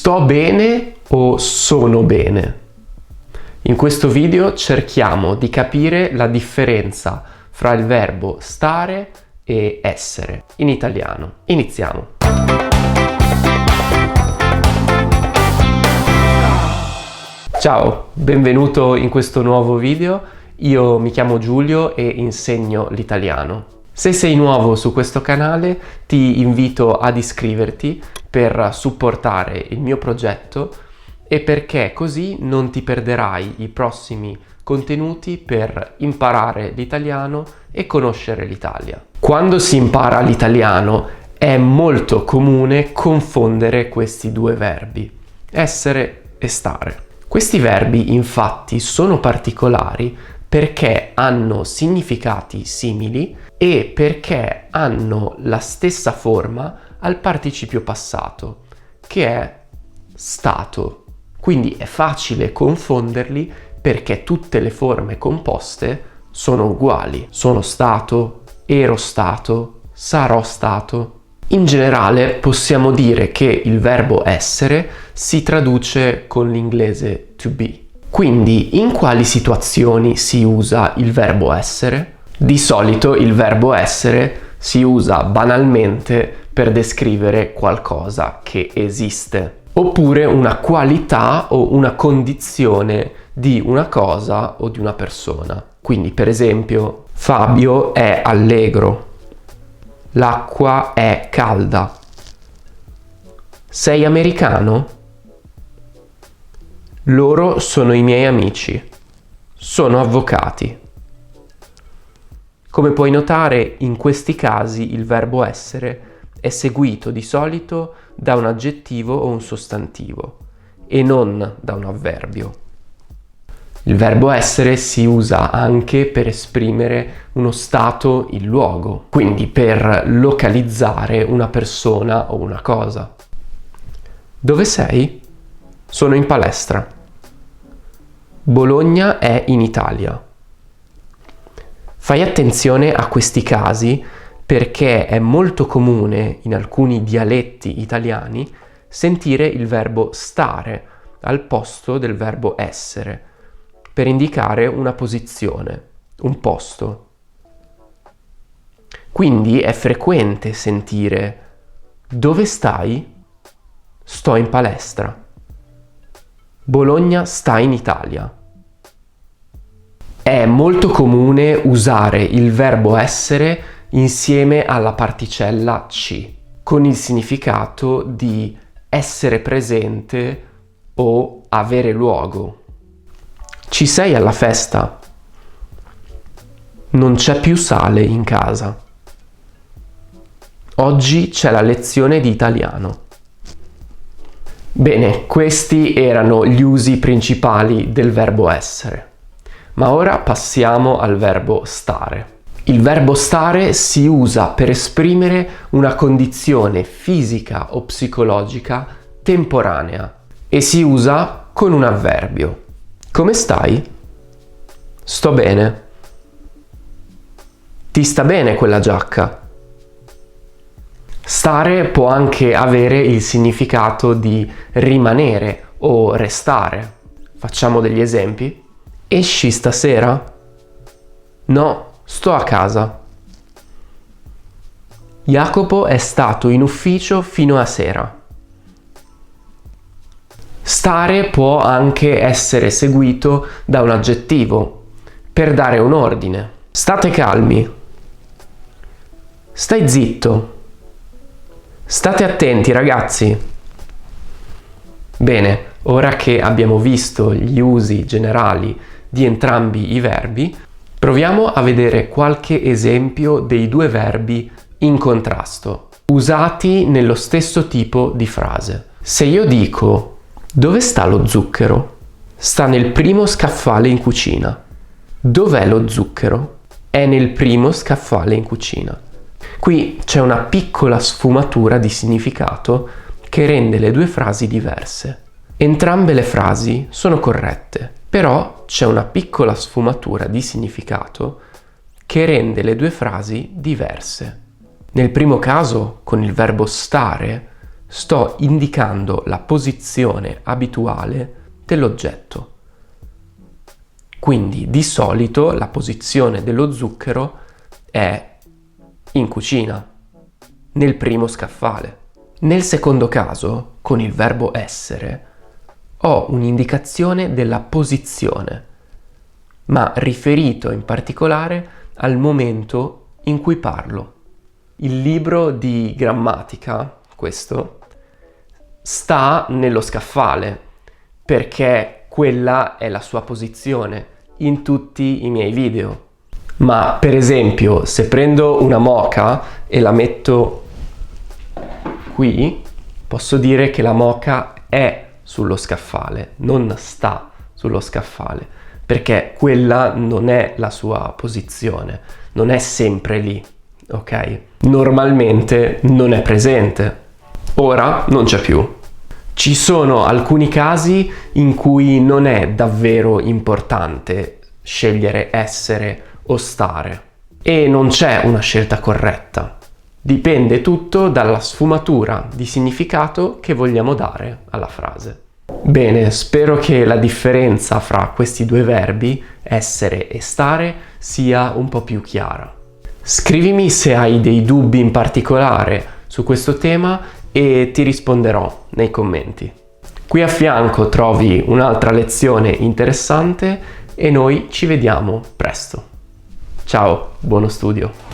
Sto bene o sono bene? In questo video cerchiamo di capire la differenza fra il verbo stare e essere in italiano. Iniziamo! Ciao, benvenuto in questo nuovo video. Io mi chiamo Giulio e insegno l'italiano. Se sei nuovo su questo canale, ti invito ad iscriverti per supportare il mio progetto e perché così non ti perderai i prossimi contenuti per imparare l'italiano e conoscere l'Italia. Quando si impara l'italiano è molto comune confondere questi due verbi, essere e stare. Questi verbi infatti sono particolari perché hanno significati simili e perché hanno la stessa forma al participio passato, che è stato. Quindi è facile confonderli perché tutte le forme composte sono uguali. Sono stato, ero stato, sarò stato. In generale possiamo dire che il verbo essere si traduce con l'inglese to be. Quindi in quali situazioni si usa il verbo essere? Di solito il verbo essere si usa banalmente per descrivere qualcosa che esiste, oppure una qualità o una condizione di una cosa o di una persona. Quindi per esempio Fabio è allegro, l'acqua è calda. Sei americano? Loro sono i miei amici. Sono avvocati. Come puoi notare, in questi casi il verbo essere è seguito di solito da un aggettivo o un sostantivo e non da un avverbio. Il verbo essere si usa anche per esprimere uno stato in luogo, quindi per localizzare una persona o una cosa. Dove sei? Sono in palestra. Bologna è in Italia. Fai attenzione a questi casi perché è molto comune in alcuni dialetti italiani sentire il verbo stare al posto del verbo essere per indicare una posizione, un posto. Quindi è frequente sentire dove stai? Sto in palestra. Bologna sta in Italia. È molto comune usare il verbo essere insieme alla particella ci, con il significato di essere presente o avere luogo. Ci sei alla festa? Non c'è più sale in casa. Oggi c'è la lezione di italiano. Bene, questi erano gli usi principali del verbo essere. Ma ora passiamo al verbo stare. Il verbo stare si usa per esprimere una condizione fisica o psicologica temporanea e si usa con un avverbio. Come stai? Sto bene. Ti sta bene quella giacca? Stare può anche avere il significato di rimanere o restare. Facciamo degli esempi. Esci stasera? No, sto a casa. Jacopo è stato in ufficio fino a sera. Stare può anche essere seguito da un aggettivo per dare un ordine. State calmi. Stai zitto. State attenti, ragazzi. Bene, ora che abbiamo visto gli usi generali di entrambi i verbi, proviamo a vedere qualche esempio dei due verbi in contrasto, usati nello stesso tipo di frase. Se io dico dove sta lo zucchero? Sta nel primo scaffale in cucina. Dov'è lo zucchero? È nel primo scaffale in cucina. Qui c'è una piccola sfumatura di significato che rende le due frasi diverse. Entrambe le frasi sono corrette, però c'è una piccola sfumatura di significato che rende le due frasi diverse. Nel primo caso, con il verbo stare, sto indicando la posizione abituale dell'oggetto. Quindi di solito la posizione dello zucchero è in cucina, nel primo scaffale. Nel secondo caso, con il verbo essere, ho un'indicazione della posizione, ma riferito in particolare al momento in cui parlo. Il libro di grammatica, questo, sta nello scaffale, perché quella è la sua posizione in tutti i miei video. Ma per esempio, se prendo una moka e la metto qui, posso dire che la moka è sullo scaffale, non sta sullo scaffale, perché quella non è la sua posizione, non è sempre lì, ok? Normalmente non è presente, ora non c'è più. Ci sono alcuni casi in cui non è davvero importante scegliere essere o stare e non c'è una scelta corretta. Dipende tutto dalla sfumatura di significato che vogliamo dare alla frase. Bene, spero che la differenza fra questi due verbi, essere e stare, sia un po' più chiara. Scrivimi se hai dei dubbi in particolare su questo tema e ti risponderò nei commenti. Qui a fianco trovi un'altra lezione interessante e noi ci vediamo presto. Ciao, buono studio!